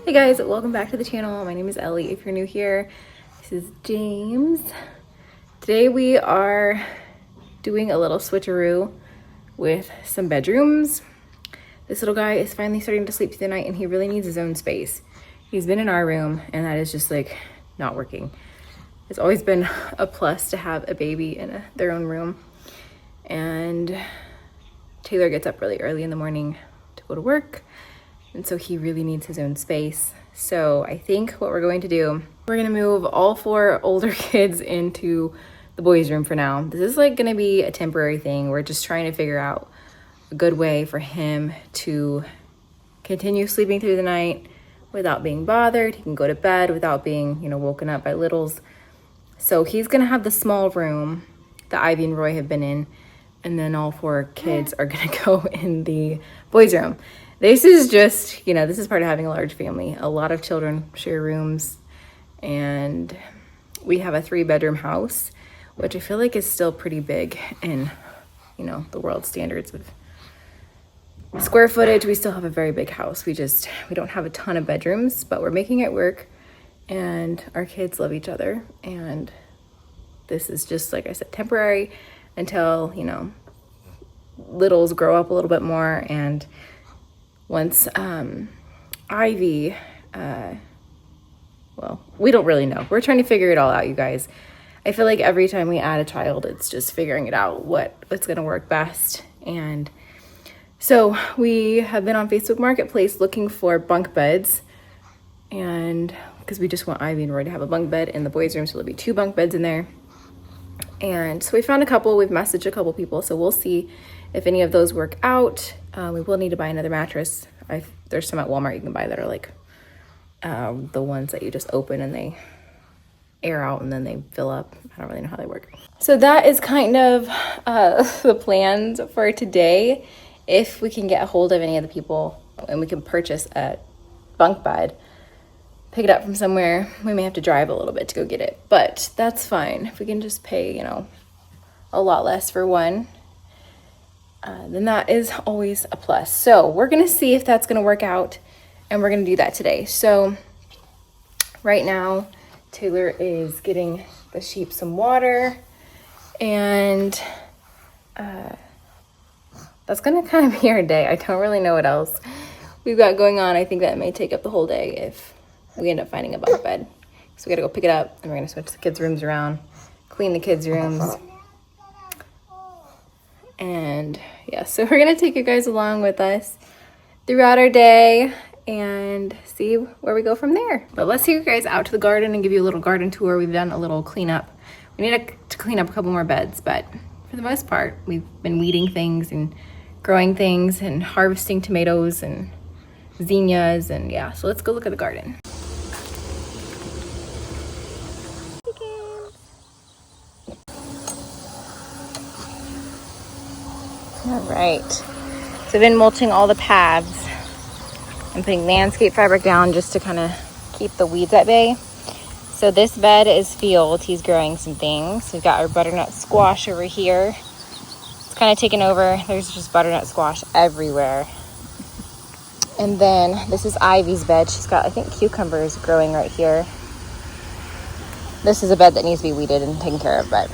Hey guys, welcome back to the channel. My name is Ellie. If you're new here, this is James. Today we are doing a little switcheroo with some bedrooms. This little guy is finally starting to sleep through the night and he really needs his own space. He's been in our room and that is just like not working. It's always been a plus to have a baby in their own room. And Taylor gets up really early in the morning to go to work. And so he really needs his own space. So I think what we're going to do, we're gonna move all 4 older kids into the boys' room for now. This is like gonna be a temporary thing. We're just trying to figure out a good way for him to continue sleeping through the night without being bothered. He can go to bed without being, woken up by littles. So he's gonna have the small room that Ivy and Roy have been in, and then all 4 kids are gonna go in the boys' room. This is just, this is part of having a large family. A lot of children share rooms, and we have a 3-bedroom house, which I feel like is still pretty big in, the world standards of square footage. We still have a very big house. We don't have a ton of bedrooms, but we're making it work, and our kids love each other. And this is just, like I said, temporary until, littles grow up a little bit more. And once Ivy, well, we don't really know. We're trying to figure it all out, you guys. I feel like every time we add a child, it's just figuring it out what's gonna work best. And so we have been on Facebook Marketplace looking for bunk beds, and because we just want Ivy and Roy to have a bunk bed in the boys' room, so there'll be 2 bunk beds in there. And so we found a couple. We've messaged a couple people, so we'll see if any of those work out. We will need to buy another mattress. There's some at Walmart you can buy that are like the ones that you just open and they air out and then they fill up. I don't really know how they work. So that is kind of the plans for today. If we can get a hold of any of the people and we can purchase a bunk bed, pick it up from somewhere, we may have to drive a little bit to go get it, but that's fine. If we can just pay, a lot less for one, then that is always a plus. So we're gonna see if that's gonna work out, and we're gonna do that today. So right now, Taylor is getting the sheep some water, and that's gonna kind of be our day. I don't really know what else we've got going on. I think that may take up the whole day if we end up finding a bunk bed. So we gotta go pick it up, and we're gonna switch the kids' rooms around, clean the kids' rooms. And yeah, so we're gonna take you guys along with us throughout our day and see where we go from there. But let's take you guys out to the garden and give you a little garden tour. We've done a little cleanup. We need to clean up a couple more beds, but for the most part, we've been weeding things and growing things and harvesting tomatoes and zinnias, and yeah, so let's go look at the garden. All right, so I've been mulching all the paths and putting landscape fabric down just to kind of keep the weeds at bay. So this bed is field. He's growing some things. We've got our butternut squash over here. It's kind of taken over. There's just butternut squash everywhere. And then this is Ivy's bed. She's got, I think, cucumbers growing right here. This is a bed that needs to be weeded and taken care of, but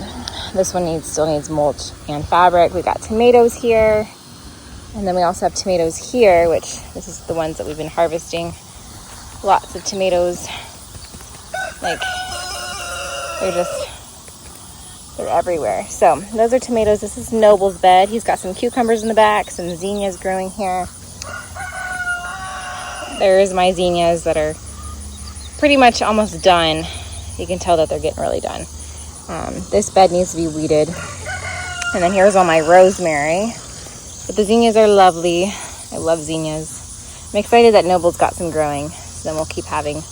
this one still needs mulch and fabric. We got tomatoes here, and then we also have tomatoes here, which this is the ones that we've been harvesting. Lots of tomatoes. Like, they're everywhere. So those are tomatoes. This is Noble's bed. He's got some cucumbers in the back, some zinnias growing here. There's my zinnias that are pretty much almost done. You can tell that they're getting really done. This bed needs to be weeded. And then here's all my rosemary. But the zinnias are lovely. I love zinnias. I'm excited that Noble's got some growing, so then we'll keep having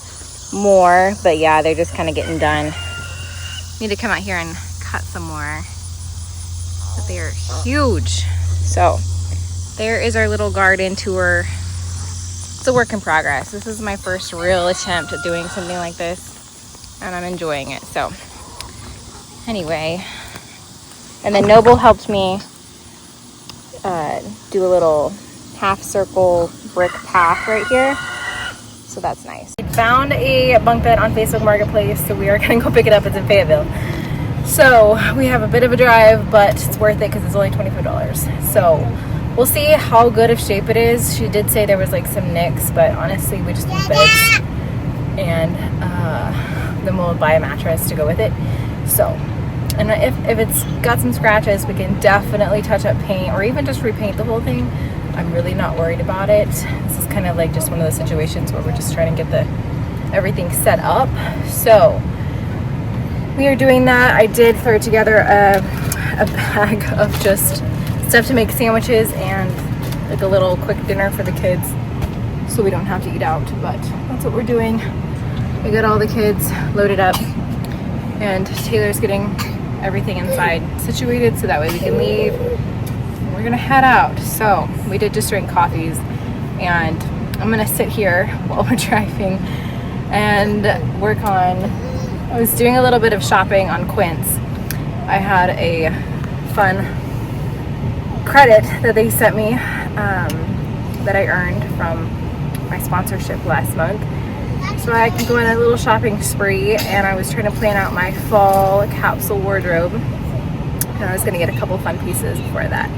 more. But yeah, they're just kind of getting done. Need to come out here and cut some more. But they are huge. So there is our little garden tour. It's a work in progress. This is my first real attempt at doing something like this, and I'm enjoying it. So anyway, and then Noble helped me do a little half circle brick path right here. So that's nice. We found a bunk bed on Facebook Marketplace, so we are gonna go pick it up. It's in Fayetteville. So we have a bit of a drive, but it's worth it because it's only $25. So we'll see how good of shape it is. She did say there was like some nicks, but honestly we just need beds, and then we'll buy a mattress to go with it. So, and if it's got some scratches, we can definitely touch up paint or even just repaint the whole thing. I'm really not worried about it. This is kind of like just one of those situations where we're just trying to get everything set up. So we are doing that. I did throw together a bag of just stuff to make sandwiches and like a little quick dinner for the kids, so we don't have to eat out, but that's what we're doing. We got all the kids loaded up, and Taylor's getting everything inside situated so that way we can leave. We're gonna head out. So we did just drink coffees, and I'm gonna sit here while we're driving and work on, I was doing a little bit of shopping on Quince. I had a fun credit that they sent me that I earned from my sponsorship last month. So I can go on a little shopping spree, and I was trying to plan out my fall capsule wardrobe, and I was gonna get a couple fun pieces for that.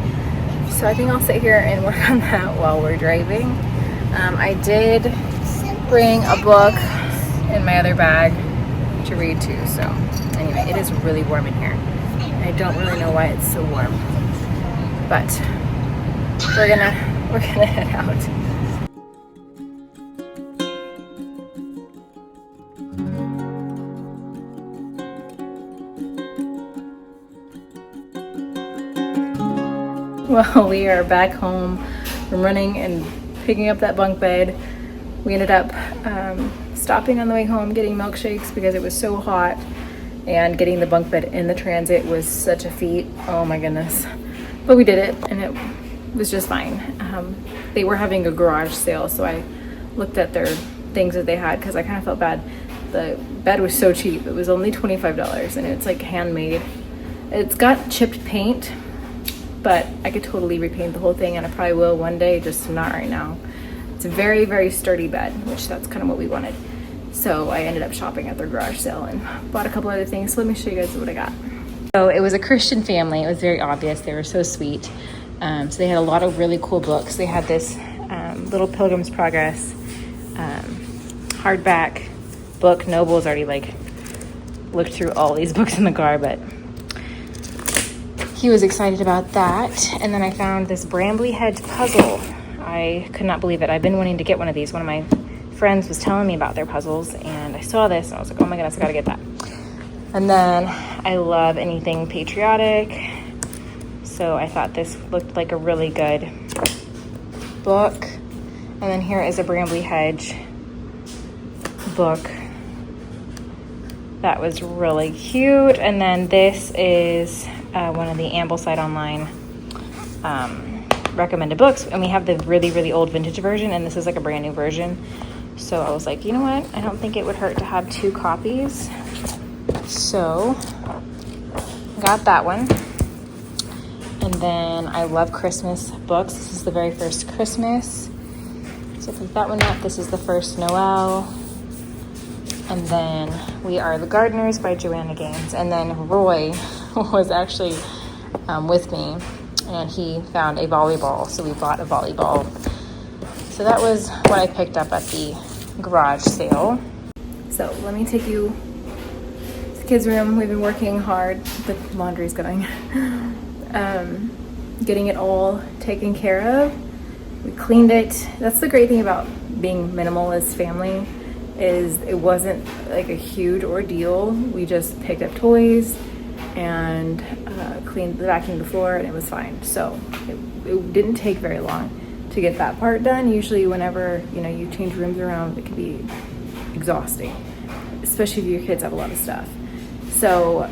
So I think I'll sit here and work on that while we're driving. I did bring a book in my other bag to read too. So anyway, it is really warm in here. I don't really know why it's so warm, but we're gonna head out. Well, we are back home from running and picking up that bunk bed. We ended up stopping on the way home, getting milkshakes because it was so hot, and getting the bunk bed in the transit was such a feat. Oh my goodness. But we did it, and it was just fine. They were having a garage sale, so I looked at their things that they had because I kind of felt bad. The bed was so cheap. It was only $25, and it's like handmade. It's got chipped paint, but I could totally repaint the whole thing, and I probably will one day, just not right now. It's a very, very sturdy bed, which that's kind of what we wanted. So I ended up shopping at their garage sale and bought a couple other things. So let me show you guys what I got. So it was a Christian family. It was very obvious. They were so sweet. So they had a lot of really cool books. They had this Little Pilgrim's Progress hardback book. Noble's already like looked through all these books in the car, but he was excited about that. And then I found this Brambly Hedge puzzle. I could not believe it. I've been wanting to get one of these. One of my friends was telling me about their puzzles, and I saw this and I was like, oh my goodness, I gotta get that. And then I love anything patriotic, so I thought this looked like a really good book. And then here is a Brambly Hedge book that was really cute. And then this is one of the Ambleside Online recommended books, and we have the really, really old vintage version, and this is like a brand new version. So I was like, you know what, I don't think it would hurt to have two copies. So got that one. And then I love Christmas books. This is the very first Christmas, so pick that one up. This is the first Noel. And then We Are the Gardeners by Joanna Gaines. And then Roy was actually with me, and he found a volleyball, so we bought a volleyball. So that was what I picked up at the garage sale. So let me take you to the kids' room. We've been working hard. The laundry's going. Getting it all taken care of. We cleaned it. That's the great thing about being minimal as family, is it wasn't like a huge ordeal. We just picked up toys and cleaned the vacuum the floor, and it was fine. So it didn't take very long to get that part done. Usually whenever you change rooms around, it can be exhausting, especially if your kids have a lot of stuff. So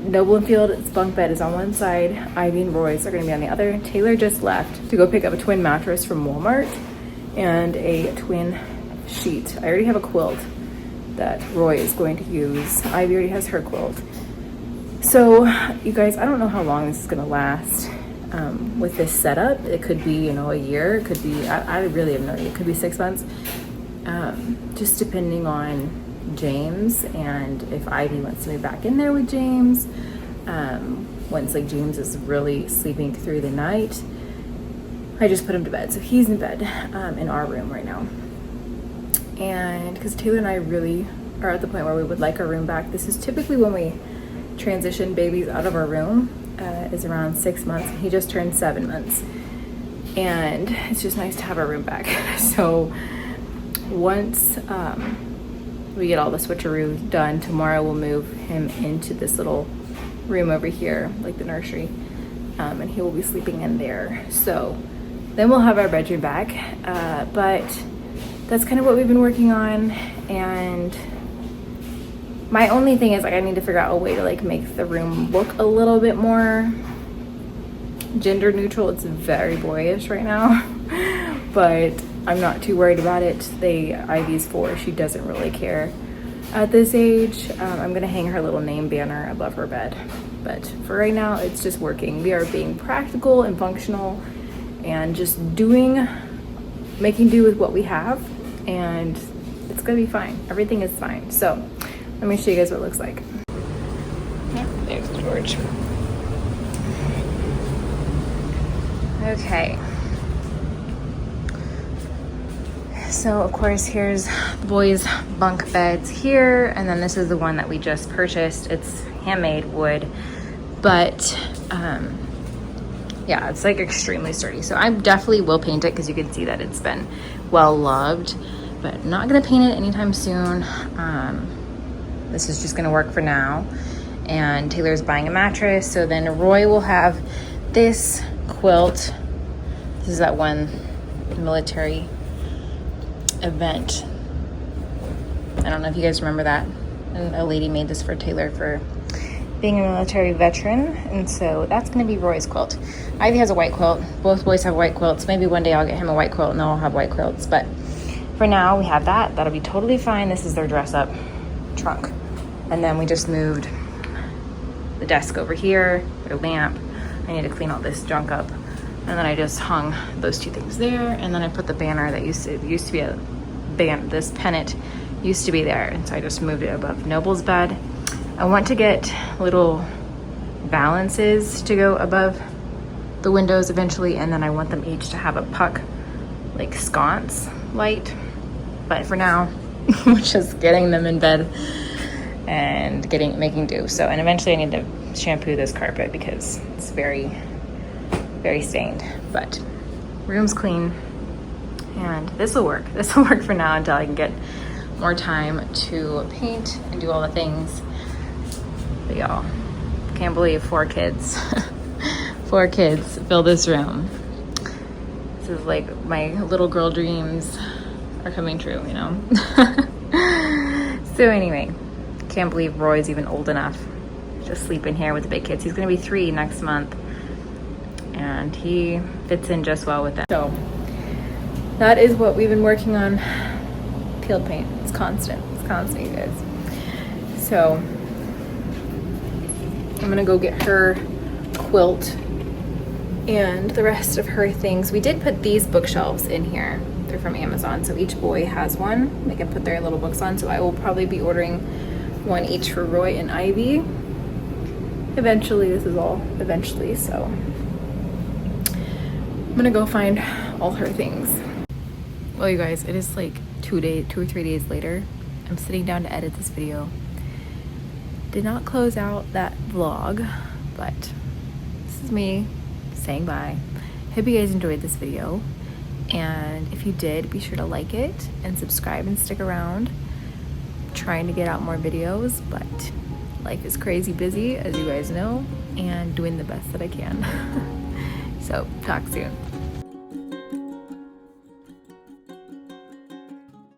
Noble and Field's bunk bed is on one side. Ivy and Roy's are going to be on the other. Taylor just left to go pick up a twin mattress from Walmart and a twin sheet. I already have a quilt that Roy is going to use. Ivy already has her quilt. So you guys, I don't know how long this is going to last with this setup. It could be a year. It could be, I really have no idea. It could be 6 months. just depending on James and if Ivy wants to move back in there with James. Once like James is really sleeping through the night, I just put him to bed. So he's in bed in our room right now. And because Taylor and I really are at the point where we would like our room back. This is typically when we transition babies out of our room, is around 6 months. He just turned 7 months. And it's just nice to have our room back. So once we get all the switcheroo done, tomorrow we'll move him into this little room over here, like the nursery, and he will be sleeping in there. So then we'll have our bedroom back, but that's kind of what we've been working on. And my only thing is like I need to figure out a way to like make the room look a little bit more gender neutral. It's very boyish right now, but I'm not too worried about it. Ivy's 4, she doesn't really care at this age. I'm gonna hang her little name banner above her bed, but for right now it's just working. We are being practical and functional and just making do with what we have, and it's gonna be fine. Everything is fine. So let me show you guys what it looks like. Yep, there's George. Okay. So of course here's the boys' bunk beds here, and then this is the one that we just purchased. It's handmade wood, but yeah, it's like extremely sturdy. So I definitely will paint it because you can see that it's been well loved, but not gonna paint it anytime soon. This is just gonna work for now. And Taylor's buying a mattress, so then Roy will have this quilt. This is that one military event. I don't know if you guys remember that. And a lady made this for Taylor for being a military veteran, and so that's going to be Roy's quilt. Ivy has a white quilt. Both boys have white quilts. Maybe one day I'll get him a white quilt and they'll all have white quilts, but for now we have that. That'll be totally fine. This is their dress up trunk. And then we just moved the desk over here, their lamp. I need to clean all this junk up. And then I just hung those 2 things there, and then I put the banner that used to be a band. This pennant used to be there, and so I just moved it above Noble's bed. I want to get little balances to go above the windows eventually, and then I want them each to have a puck, like sconce light. But for now, we're just getting them in bed and making do. So, and eventually I need to shampoo this carpet because it's very stained, but room's clean, and this will work. This will work for now until I can get more time to paint and do all the things. But y'all, can't believe 4 kids 4 kids fill this room. This is like my little girl dreams are coming true, you know. So anyway, can't believe Roy's even old enough to sleep in here with the big kids. He's gonna be 3 next month, and he fits in just well with them. So that is what we've been working on. Peeled paint. It's constant, you guys. So I'm gonna go get her quilt and the rest of her things. We did put these bookshelves in here. They're from Amazon, so each boy has one. They can put their little books on, so I will probably be ordering one each for Roy and Ivy eventually. This is all eventually, so I'm gonna go find all her things. Well, you guys, it is like 2 or 3 days later. I'm sitting down to edit this video. Did not close out that vlog, but this is me saying bye. Hope you guys enjoyed this video, and if you did, be sure to like it and subscribe and stick around. I'm trying to get out more videos, but life is crazy busy, as you guys know, and doing the best that I can. So talk soon.